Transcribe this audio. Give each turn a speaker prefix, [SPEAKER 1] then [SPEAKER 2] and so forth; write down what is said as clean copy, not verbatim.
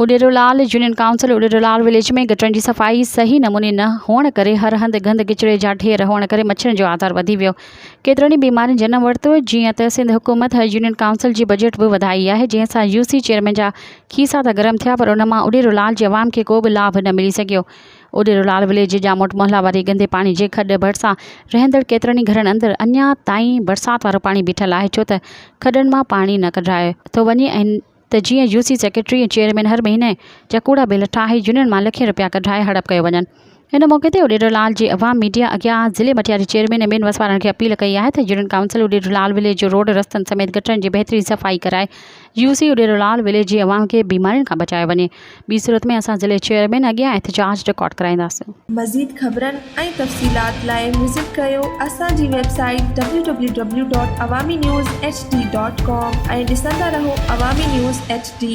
[SPEAKER 1] Uderolal union council Uderolal village में गटरनि जी सफ़ाई सही नमूने न हुअण करे हर हंधि गंद किचिरे जा ढेर हुअण करे मच्छरनि जो आधार वधी वियो। केतिरनि ई बीमारियुनि जनम वरितो, जीअं त सिंध हुकूमत यूनियन काउंसिल जी बजट बि वधाई आहे, जंहिं सां यूसी चेयरमैन जा खीसा त गरम थिया, पर उन मां उॾेरोलाल जी आवाम खे को बि लाभ न मिली सघियो। उॾेरोलाल विलेज जामोट मोहल्ला वारी गंदे पाणी जे खॾ भरिसां रहंदड़ केतिरनि ई घरनि अंदरि अञा ताईं बरसाति वारो पाणी बीठल आहे, छो त खॾनि मां पाणी न कढायो थो वञे ऐं त जीअं यूसी सेक्रेटरी ऐं चेयरमैन हर महीने जा कूड़ा बिल ठाहे यूनियन मां लखें रुपया कढाए हड़प कयो वञनि। हिन मौक़े ते उॾेरोलाल जे अवाम मीडिया अॻियां ज़िले मटियारी चेयरमैन ऐं ॿियनि वसवारनि खे अपील कई आहे त यूनियन काउंसिल उॾेरोलाल विलेज जो रोड रस्तनि समेत गटरनि जी बहितरीन सफ़ाई कराए यूसी उॾेरोलाल विलेज जी अवाम खे बीमारियुनि खां बचायो वञे। ॿी सूरत में असां ज़िले चेयरमैन अॻियां एहतिजाज रिकॉर्ड कराईंदासीं।
[SPEAKER 2] मज़ीद ख़बरनि ऐं तफ़सीलात लाइ विज़िट कयो असांजी वेबसाइट www.awamiNewsHD.com ऐं ॾिसंदा रहो अवामी न्यूज़ HD।